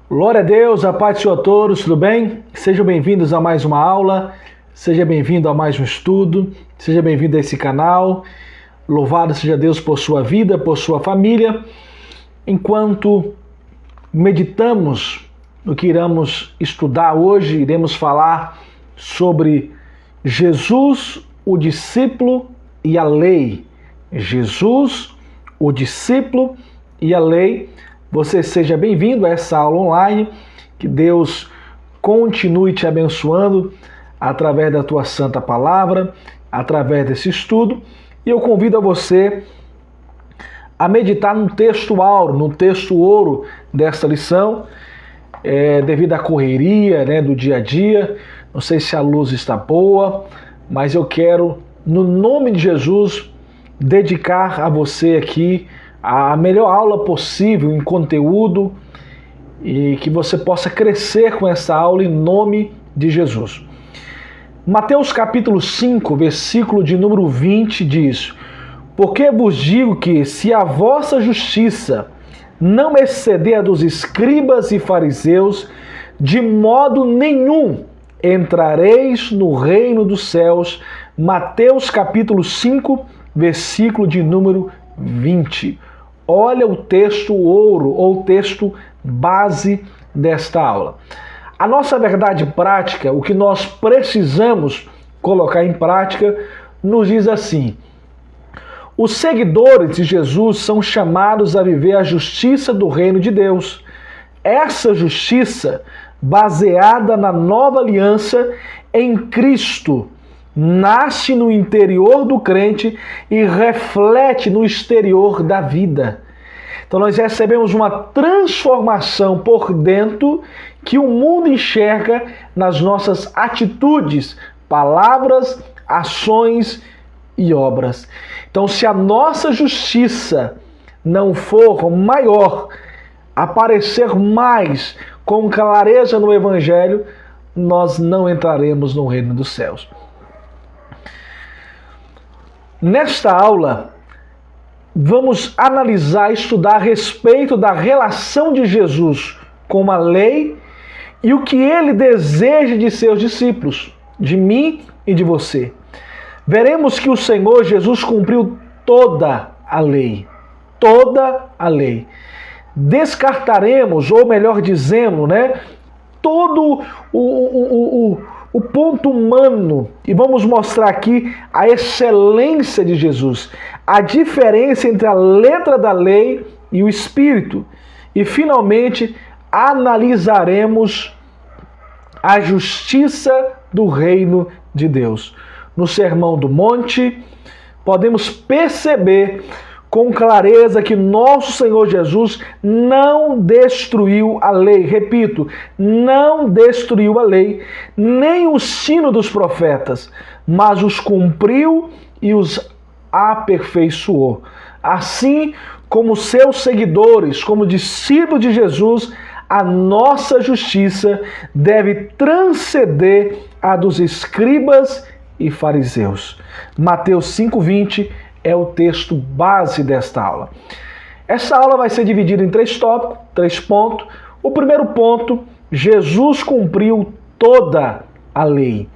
Glória a Deus, a paz do Senhor a todos, tudo bem? Sejam bem-vindos a mais uma aula, seja bem-vindo a mais um estudo, seja bem-vindo a esse canal. Louvado seja Deus por sua vida, por sua família. Enquanto meditamos no que iremos estudar hoje, iremos falar sobre Jesus, o discípulo e a lei. Jesus, o discípulo e a lei. Você seja bem-vindo a essa aula online, que Deus continue te abençoando através da tua santa palavra, através desse estudo, e eu convido a você a meditar no texto ouro desta lição, devido à correria, do dia a dia. Não sei se a luz está boa, mas eu quero, no nome de Jesus, dedicar a você aqui a melhor aula possível em conteúdo e que você possa crescer com essa aula em nome de Jesus. Mateus capítulo 5, versículo de número 20 diz: Porque vos digo que se a vossa justiça não exceder a dos escribas e fariseus, de modo nenhum entrareis no reino dos céus. Mateus capítulo 5, versículo de número 20. Olha o texto ouro, ou texto base desta aula. A nossa verdade prática, o que nós precisamos colocar em prática, nos diz assim: os seguidores de Jesus são chamados a viver a justiça do reino de Deus. Essa justiça, baseada na nova aliança em Cristo, nasce no interior do crente e reflete no exterior da vida. Então nós recebemos uma transformação por dentro que o mundo enxerga nas nossas atitudes, palavras, ações e obras. Então, se a nossa justiça não for maior, aparecer mais com clareza no Evangelho, nós não entraremos no reino dos céus. Nesta aula, vamos analisar e estudar a respeito da relação de Jesus com a lei e o que ele deseja de seus discípulos, de mim e de você. Veremos que o Senhor Jesus cumpriu toda a lei. Toda a lei. Descartaremos, ou melhor dizendo, todo o ponto humano, e vamos mostrar aqui a excelência de Jesus, a diferença entre a letra da lei e o espírito. E finalmente analisaremos a justiça do reino de Deus. No Sermão do Monte, podemos perceber com clareza que nosso Senhor Jesus não destruiu a lei. Repito, não destruiu a lei, nem o ensino dos profetas, mas os cumpriu e os aperfeiçoou. Assim como seus seguidores, como discípulos de Jesus, a nossa justiça deve transcender a dos escribas e fariseus. Mateus 5:20 é o texto base desta aula. Essa aula vai ser dividida em 3 tópicos, 3 pontos. O primeiro ponto: Jesus cumpriu toda a lei.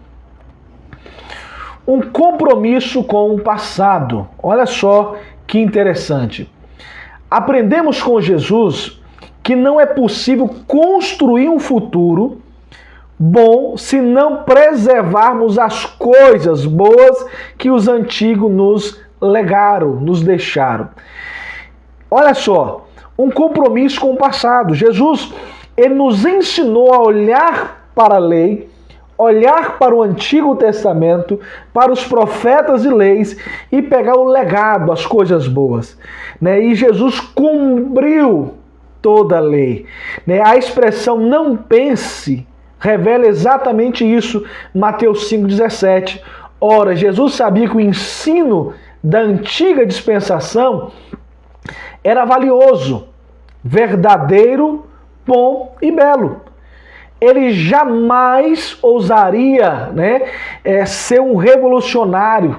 Um compromisso com o passado. Olha só que interessante. Aprendemos com Jesus que não é possível construir um futuro bom se não preservarmos as coisas boas que os antigos nos legaram, nos deixaram. Olha só, um compromisso com o passado. Jesus, ele nos ensinou a olhar para a lei, olhar para o Antigo Testamento, para os profetas e leis e pegar o legado, as coisas boas. E Jesus cumpriu toda a lei. A expressão não pense revela exatamente isso. Mateus 5,17. Ora, Jesus sabia que o ensino da antiga dispensação era valioso, verdadeiro, bom e belo. Ele jamais ousaria ser um revolucionário,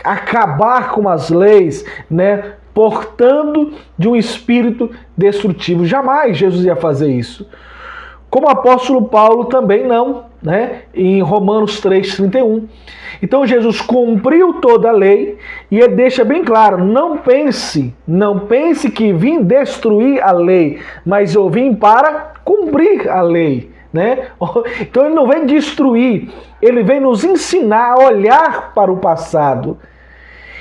acabar com as leis, portando de um espírito destrutivo. Jamais Jesus ia fazer isso. como o apóstolo Paulo também não, né? Em Romanos 3,31. Então Jesus cumpriu toda a lei e ele deixa bem claro, não pense que vim destruir a lei, mas eu vim para cumprir a lei, né? Então ele não vem destruir, ele vem nos ensinar a olhar para o passado.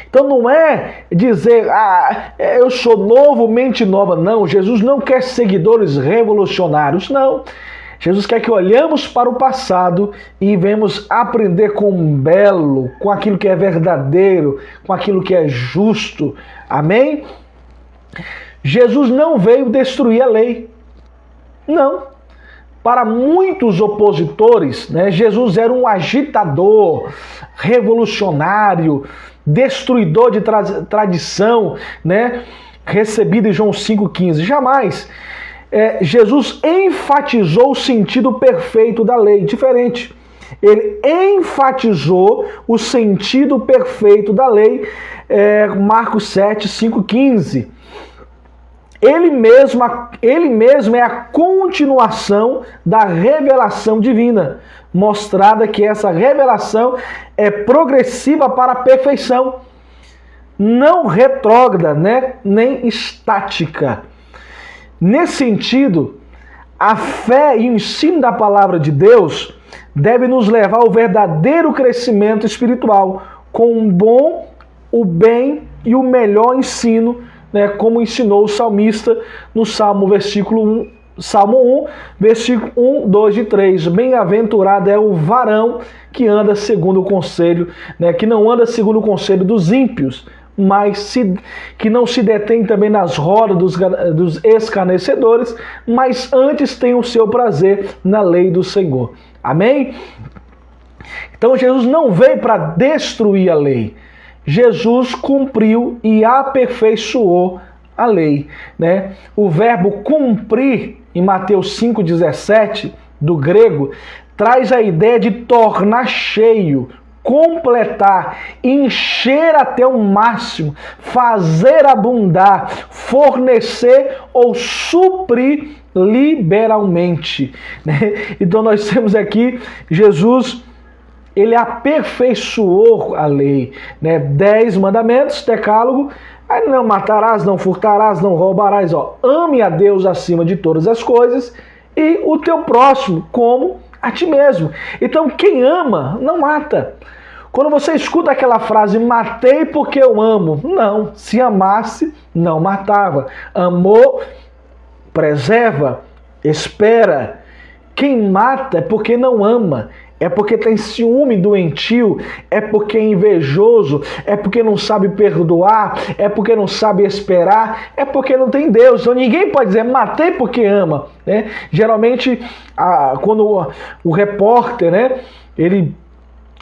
Então não é dizer, eu sou novo, mente nova. Não, Jesus não quer seguidores revolucionários, não. Jesus quer que olhemos para o passado e venhamos aprender com o belo, com aquilo que é verdadeiro, com aquilo que é justo. Amém? Jesus não veio destruir a lei. Não. Para muitos opositores, né, Jesus era um agitador, revolucionário, destruidor de tradição, né, recebido em João 5,15. Jamais. Jesus enfatizou o sentido perfeito da lei, diferente. Ele enfatizou o sentido perfeito da lei, Marcos 7, 5,15. Ele mesmo é a continuação da revelação divina, mostrada que essa revelação é progressiva para a perfeição, não retrógrada, né, nem estática. Nesse sentido, a fé e o ensino da palavra de Deus deve nos levar ao verdadeiro crescimento espiritual, com o bom, o bem e o melhor ensino, né, como ensinou o salmista no Salmo 1, versículo 1, 2 e 3. Bem-aventurado é o varão que anda segundo o conselho, né, que não anda segundo o conselho dos ímpios, mas que não se detém também nas rodas dos escarnecedores, mas antes tem o seu prazer na lei do Senhor. Amém? Então Jesus não veio para destruir a lei. Jesus cumpriu e aperfeiçoou a lei, né? O verbo cumprir, em Mateus 5,17, do grego, traz a ideia de tornar cheio, completar, encher até o máximo, fazer abundar, fornecer ou suprir liberalmente, né? Então nós temos aqui Jesus, ele aperfeiçoou a lei, né? 10 mandamentos, decálogo. Aí não matarás, não furtarás, não roubarás. Ame a Deus acima de todas as coisas e o teu próximo como a ti mesmo. Então quem ama não mata. Quando você escuta aquela frase, matei porque eu amo. Não, se amasse, não matava. Amor, preserva, espera. Quem mata é porque não ama. É porque tem ciúme doentio, é porque é invejoso, é porque não sabe perdoar, é porque não sabe esperar, é porque não tem Deus. Então ninguém pode dizer, matei porque ama, né? Geralmente, quando o repórter, né, ele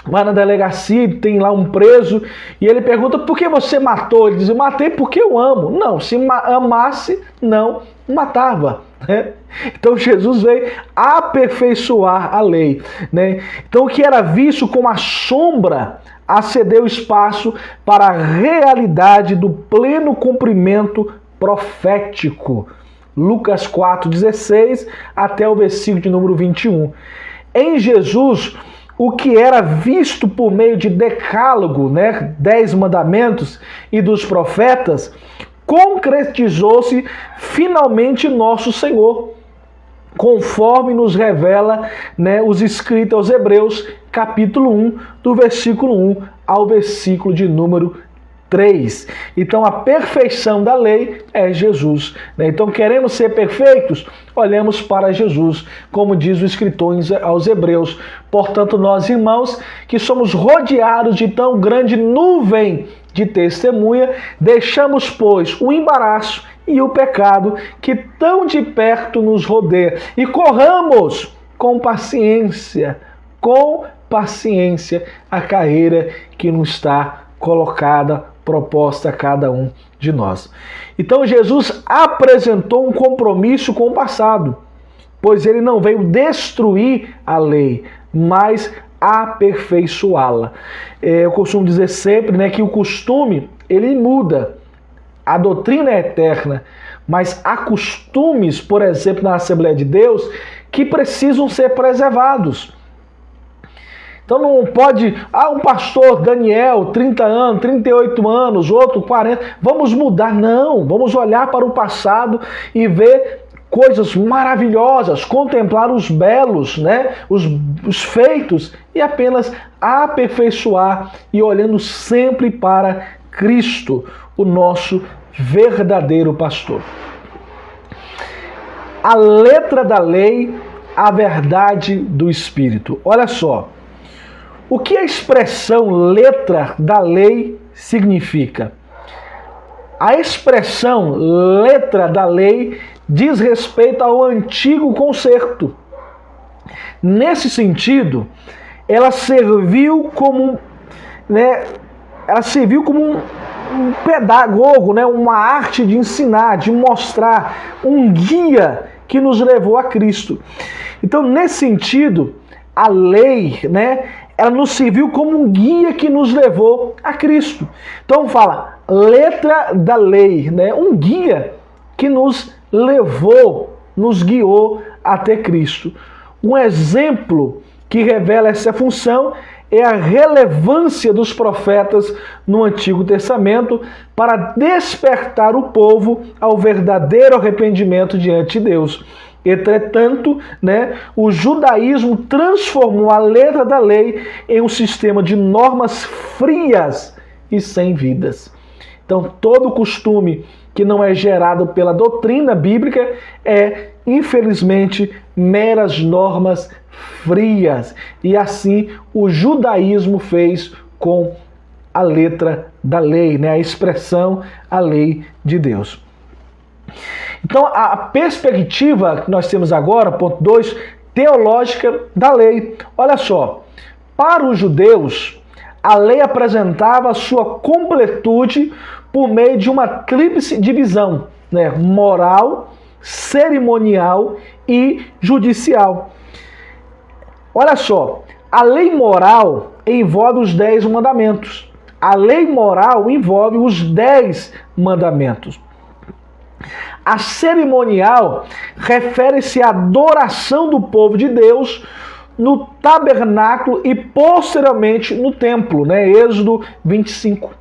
vai na delegacia, tem lá um preso, e ele pergunta, por que você matou? Ele diz, matei porque eu amo. Não, se amasse, não matava, né? Então Jesus veio aperfeiçoar a lei, né? Então o que era visto como a sombra acedeu espaço para a realidade do pleno cumprimento profético. Lucas 4,16 até o versículo de número 21. Em Jesus, o que era visto por meio de decálogo, né, 10 mandamentos e dos profetas, concretizou-se finalmente nosso Senhor, conforme nos revela, né, os escritos aos Hebreus, capítulo 1, do versículo 1 ao versículo de número 3. Então a perfeição da lei é Jesus, né? Então queremos ser perfeitos? Olhamos para Jesus, como diz o escritor aos Hebreus. Portanto, nós, irmãos, que somos rodeados de tão grande nuvem de testemunha, deixamos, pois, o embaraço e o pecado que tão de perto nos rodeia, e corramos com paciência a carreira que nos está colocada, proposta a cada um de nós. Então Jesus apresentou um compromisso com o passado, pois ele não veio destruir a lei, mas aperfeiçoá-la. Eu costumo dizer sempre, né, que o costume, ele muda. A doutrina é eterna, mas há costumes, por exemplo, na Assembleia de Deus, que precisam ser preservados. Então não pode, um pastor Daniel, 30 anos, 38 anos, outro 40, vamos mudar. Não, vamos olhar para o passado e ver coisas maravilhosas, contemplar os belos, né? os feitos, e apenas aperfeiçoar e olhando sempre para Cristo, o nosso verdadeiro pastor. A letra da lei, a verdade do Espírito. Olha só, o que a expressão letra da lei significa? A expressão letra da lei diz respeito ao antigo concerto. Nesse sentido, ela serviu como, um pedagogo, uma arte de ensinar, de mostrar, um guia que nos levou a Cristo. Então, nesse sentido, a lei, ela nos serviu como um guia que nos levou a Cristo. Então fala, letra da lei, um guia que nos levou, nos guiou até Cristo. Um exemplo que revela essa função é a relevância dos profetas no Antigo Testamento para despertar o povo ao verdadeiro arrependimento diante de Deus. Entretanto, o judaísmo transformou a letra da lei em um sistema de normas frias e sem vidas. Então, todo costume que não é gerado pela doutrina bíblica é, infelizmente, meras normas frias. E assim o judaísmo fez com a letra da lei, a expressão, a lei de Deus. Então, a perspectiva que nós temos agora, ponto 2, teológica da lei. Olha só, para os judeus, a lei apresentava a sua completude por meio de uma tríplice divisão, moral, cerimonial e judicial. Olha só, a lei moral envolve os 10 mandamentos. A lei moral envolve os 10 mandamentos. A cerimonial refere-se à adoração do povo de Deus no tabernáculo e posteriormente no templo, Êxodo 25.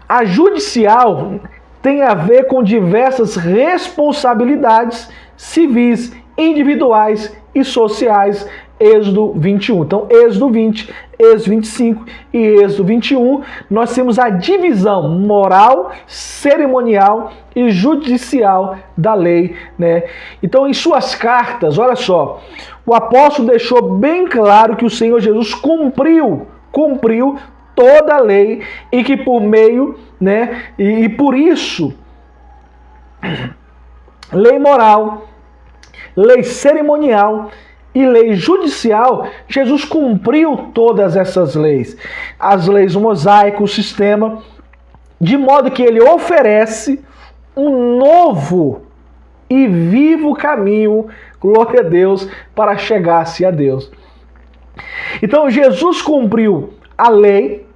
A judicial tem a ver com diversas responsabilidades civis, individuais e sociais, Êxodo 21. Então, Êxodo 20, Êxodo 25 e Êxodo 21, nós temos a divisão moral, cerimonial e judicial da lei, Então, em suas cartas, olha só, o apóstolo deixou bem claro que o Senhor Jesus cumpriu toda a lei e que por meio, e por isso, lei moral, lei cerimonial e lei judicial, Jesus cumpriu todas essas leis. As leis mosaicas, o sistema, de modo que ele oferece um novo e vivo caminho, glória a Deus, para chegar-se a Deus. Então Jesus cumpriu a lei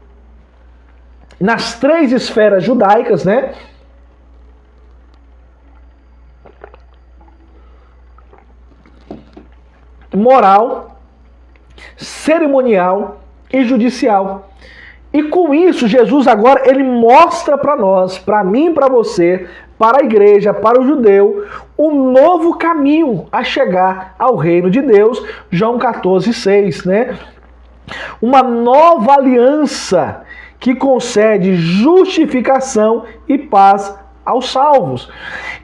nas 3 esferas judaicas, moral, cerimonial e judicial. E com isso, Jesus agora ele mostra para nós, para mim e para você, para a igreja, para o judeu, um novo caminho a chegar ao reino de Deus, João 14,6, Uma nova aliança que concede justificação e paz aos salvos.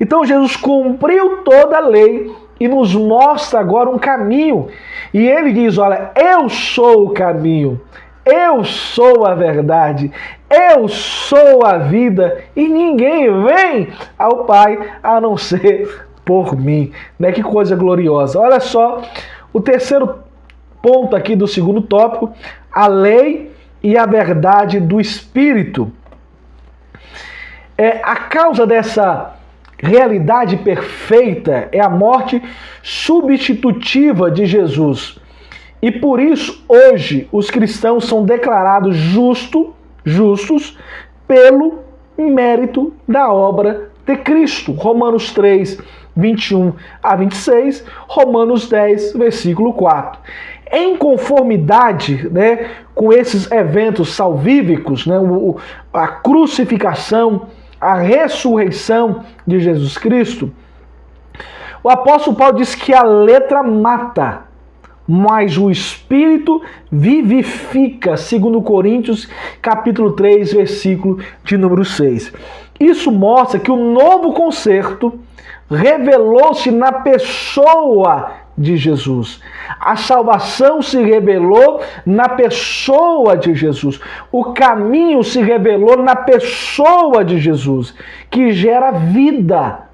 Então Jesus cumpriu toda a lei e nos mostra agora um caminho. E ele diz, olha, eu sou o caminho, eu sou a verdade, eu sou a vida e ninguém vem ao Pai a não ser por mim. Que coisa gloriosa. Olha só, o terceiro ponto aqui do segundo tópico, a lei e a verdade do Espírito. A causa dessa realidade perfeita é a morte substitutiva de Jesus. E por isso, hoje, os cristãos são declarados justos pelo mérito da obra de Cristo. Romanos 3, 21 a 26, Romanos 10, versículo 4. Em conformidade, né, com esses eventos salvíficos, né, a crucificação, a ressurreição de Jesus Cristo, o apóstolo Paulo diz que a letra mata, mas o Espírito vivifica, segundo Coríntios, capítulo 3, versículo de número 6. Isso mostra que o novo concerto revelou-se na pessoa de Jesus. A salvação se revelou na pessoa de Jesus. O caminho se revelou na pessoa de Jesus, que gera vida,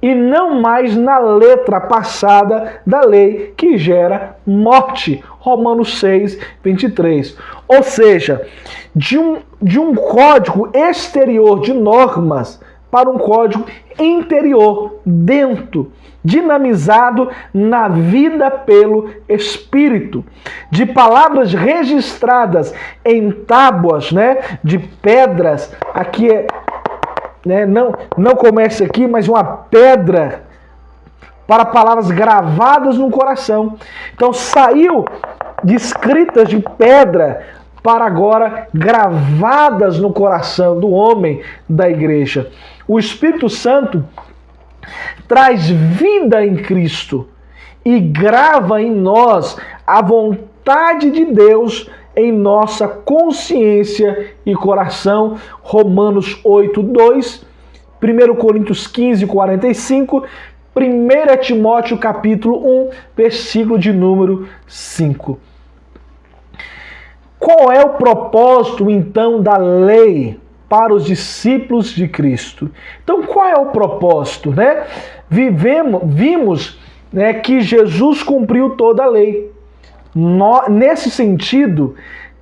e não mais na letra passada da lei, que gera morte. Romanos 6, 23. Ou seja, de um código exterior de normas para um código interior, dentro, dinamizado na vida pelo Espírito. De palavras registradas em tábuas, né, de pedras, aqui é... Não comece aqui, mas uma pedra para palavras gravadas no coração. Então saiu de escritas de pedra para agora gravadas no coração do homem da igreja. O Espírito Santo traz vida em Cristo e grava em nós a vontade de Deus em nossa consciência e coração. Romanos 8, 2, 1 Coríntios 15, 45, 1 Timóteo capítulo 1, versículo de número 5. Qual é o propósito, então, da lei para os discípulos de Cristo? Então, qual é o propósito, né? Vimos, né, que Jesus cumpriu toda a lei. Nesse sentido,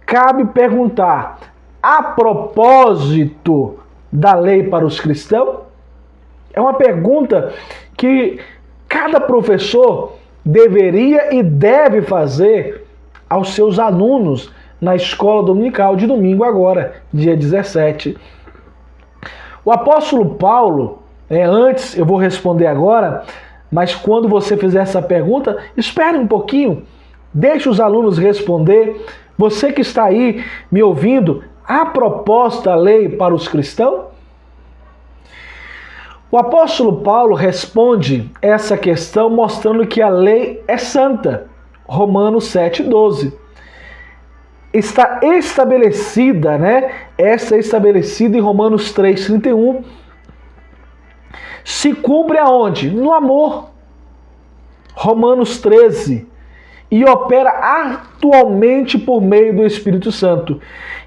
cabe perguntar, a propósito da lei para os cristãos? É uma pergunta que cada professor deveria e deve fazer aos seus alunos na escola dominical de domingo agora, dia 17. O apóstolo Paulo, antes, eu vou responder agora, mas quando você fizer essa pergunta, espere um pouquinho, deixe os alunos responder. Você que está aí me ouvindo, há proposta da lei para os cristãos? O apóstolo Paulo responde essa questão mostrando que a lei é santa. Romanos 7,12. Está estabelecida, né? Essa é estabelecida em Romanos 3,31. Se cumpre aonde? No amor. Romanos 13. E opera atualmente por meio do Espírito Santo,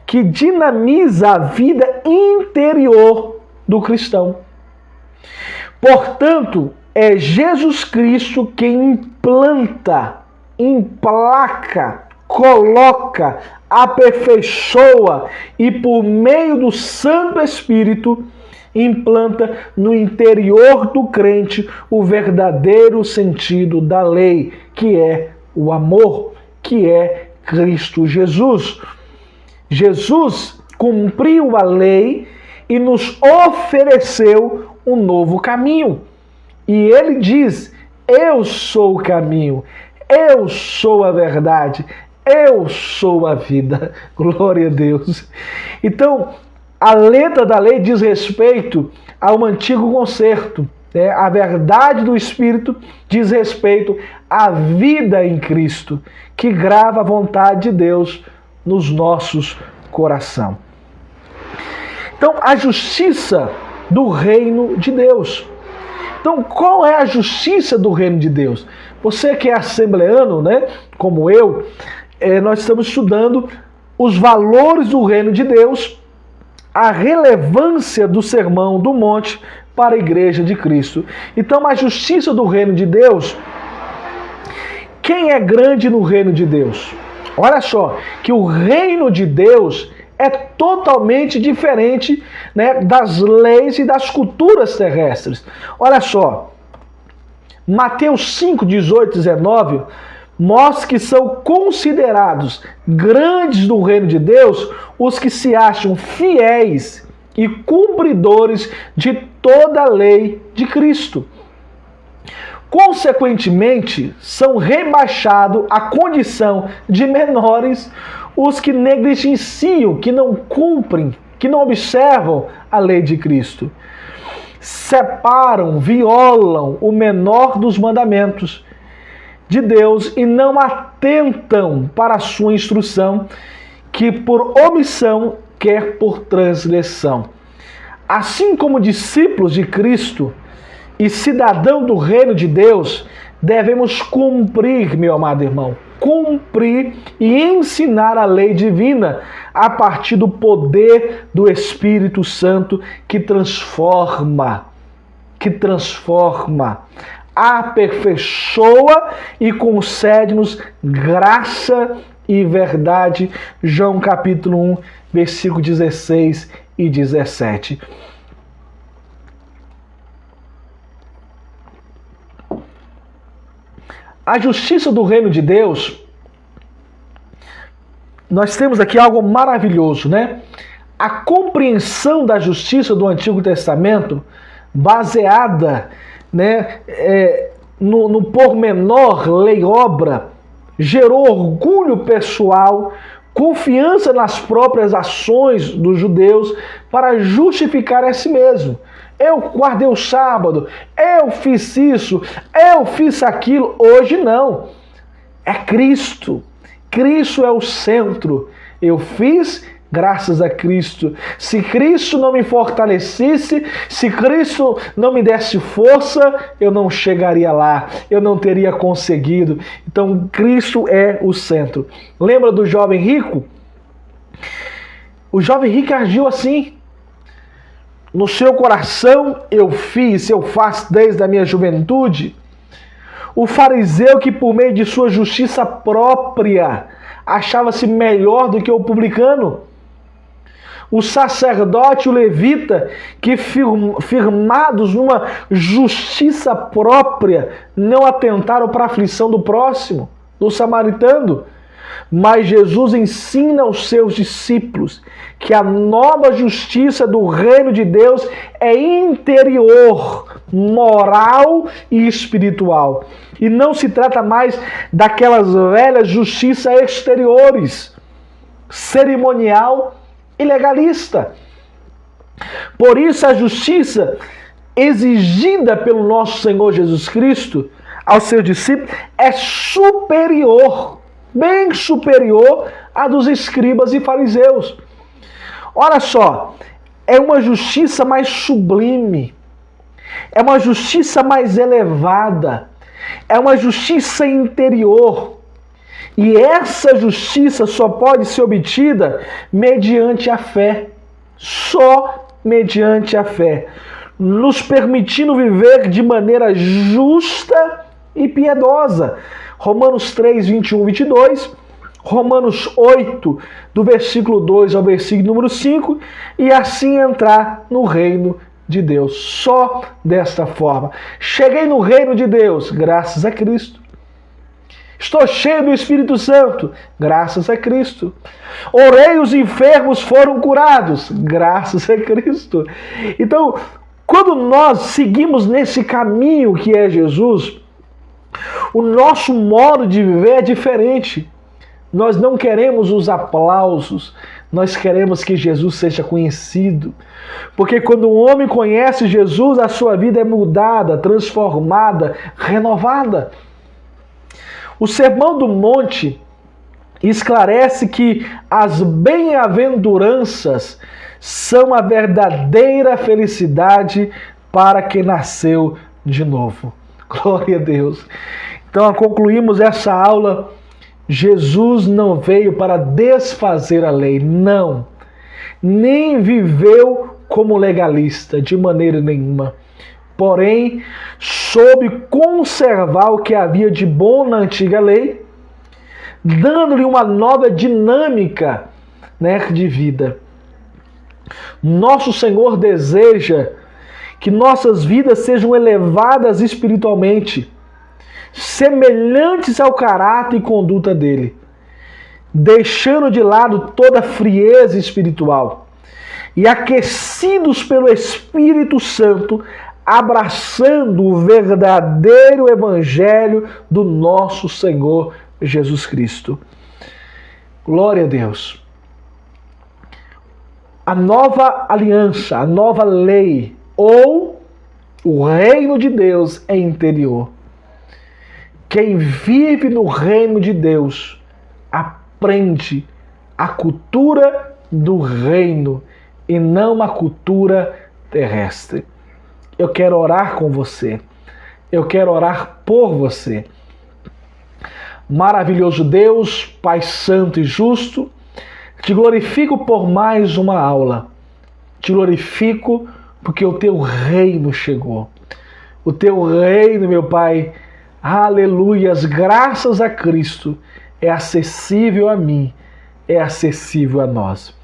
que dinamiza a vida interior do cristão. Portanto, é Jesus Cristo quem implanta, emplaca, coloca, aperfeiçoa e por meio do Santo Espírito implanta no interior do crente o verdadeiro sentido da lei, que é o amor, que é Cristo Jesus. Jesus cumpriu a lei e nos ofereceu um novo caminho. E ele diz: eu sou o caminho, eu sou a verdade, eu sou a vida. Glória a Deus. Então, a letra da lei diz respeito a um antigo concerto. A verdade do Espírito diz respeito à vida em Cristo, que grava a vontade de Deus nos nossos corações. Então, a justiça do reino de Deus. Então, qual é a justiça do reino de Deus? Você que é assembleano, né, como eu, nós estamos estudando os valores do reino de Deus, a relevância do Sermão do Monte para a Igreja de Cristo. Então, a justiça do reino de Deus, quem é grande no reino de Deus? Olha só, que o reino de Deus é totalmente diferente, né, das leis e das culturas terrestres. Olha só, Mateus 5, 18, 19, mostra que são considerados grandes do reino de Deus os que se acham fiéis e cumpridores de toda a lei de Cristo. Consequentemente, são rebaixados à condição de menores os que negligenciam, que não cumprem, que não observam a lei de Cristo. Separam, violam o menor dos mandamentos de Deus e não atentam para a sua instrução, que por omissão quer por transgressão. Assim como discípulos de Cristo e cidadão do reino de Deus, devemos cumprir, meu amado irmão, cumprir e ensinar a lei divina a partir do poder do Espírito Santo que transforma, aperfeiçoa e concede-nos graça e verdade. João capítulo 1, versículo 16 e 17. A justiça do reino de Deus, nós temos aqui algo maravilhoso, né? A compreensão da justiça do Antigo Testamento, baseada, né, no pormenor, lei e obra, gerou orgulho pessoal, confiança nas próprias ações dos judeus para justificar a si mesmo. Eu guardei o sábado, eu fiz isso, eu fiz aquilo. Hoje não. É Cristo. Cristo é o centro. Eu fiz graças a Cristo. Se Cristo não me fortalecesse, se Cristo não me desse força, eu não chegaria lá, eu não teria conseguido. Então, Cristo é o centro. Lembra do jovem rico? O jovem rico agiu assim. No seu coração eu faço desde a minha juventude. O fariseu que por meio de sua justiça própria achava-se melhor do que o publicano. O sacerdote e o levita que firmados numa justiça própria não atentaram para a aflição do próximo, do samaritano. Mas Jesus ensina aos seus discípulos que a nova justiça do reino de Deus é interior, moral e espiritual. E não se trata mais daquelas velhas justiças exteriores, cerimonial e legalista. Por isso a justiça exigida pelo nosso Senhor Jesus Cristo aos seus discípulos é superior, bem superior à dos escribas e fariseus. Olha só, é uma justiça mais sublime, é uma justiça mais elevada, é uma justiça interior. E essa justiça só pode ser obtida mediante a fé, só mediante a fé, nos permitindo viver de maneira justa e piedosa. Romanos 3, 21 e 22, Romanos 8, do versículo 2 ao versículo número 5, e assim entrar no reino de Deus. Só desta forma. Cheguei no reino de Deus, graças a Cristo. Estou cheio do Espírito Santo, graças a Cristo. Orei, os enfermos foram curados, graças a Cristo. Então, quando nós seguimos nesse caminho que é Jesus, o nosso modo de viver é diferente. Nós não queremos os aplausos, nós queremos que Jesus seja conhecido. Porque quando um homem conhece Jesus, a sua vida é mudada, transformada, renovada. O Sermão do Monte esclarece que as bem-aventuranças são a verdadeira felicidade para quem nasceu de novo. Glória a Deus. Então, concluímos essa aula. Jesus não veio para desfazer a lei, não. Nem viveu como legalista, de maneira nenhuma. Porém, soube conservar o que havia de bom na antiga lei, dando-lhe uma nova dinâmica, né, de vida. Nosso Senhor deseja que nossas vidas sejam elevadas espiritualmente, semelhantes ao caráter e conduta dele, deixando de lado toda frieza espiritual e aquecidos pelo Espírito Santo, abraçando o verdadeiro evangelho do nosso Senhor Jesus Cristo. Glória a Deus. A nova aliança, a nova lei, ou o reino de Deus é interior. Quem vive no reino de Deus aprende a cultura do reino e não a cultura terrestre. Eu quero orar com você. Eu quero orar por você. Maravilhoso Deus, Pai Santo e Justo, te glorifico por mais uma aula. Te glorifico porque o teu reino chegou. O teu reino, meu Pai, aleluias, graças a Cristo, é acessível a mim, é acessível a nós.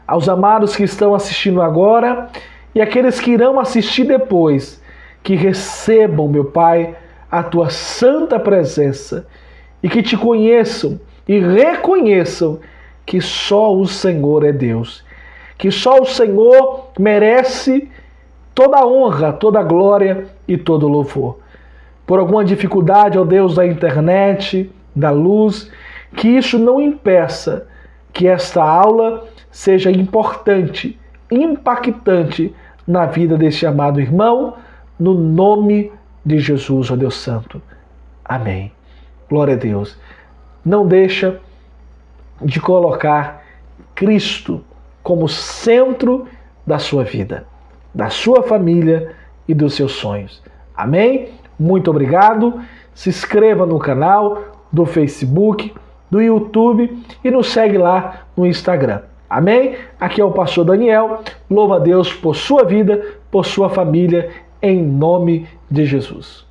Aos amados que estão assistindo agora e aqueles que irão assistir depois, que recebam, meu Pai, a tua santa presença e que te conheçam e reconheçam que só o Senhor é Deus, que só o Senhor merece toda a honra, toda a glória e todo o louvor. Por alguma dificuldade, ó Deus, da internet, da luz, que isso não impeça que esta aula seja importante, impactante na vida deste amado irmão, no nome de Jesus, ó Deus Santo. Amém. Glória a Deus. Não deixa de colocar Cristo como centro da sua vida, da sua família e dos seus sonhos. Amém? Muito obrigado. Se inscreva no canal do Facebook, do YouTube e nos segue lá no Instagram. Amém? Aqui é o pastor Daniel. Louva a Deus por sua vida, por sua família, em nome de Jesus.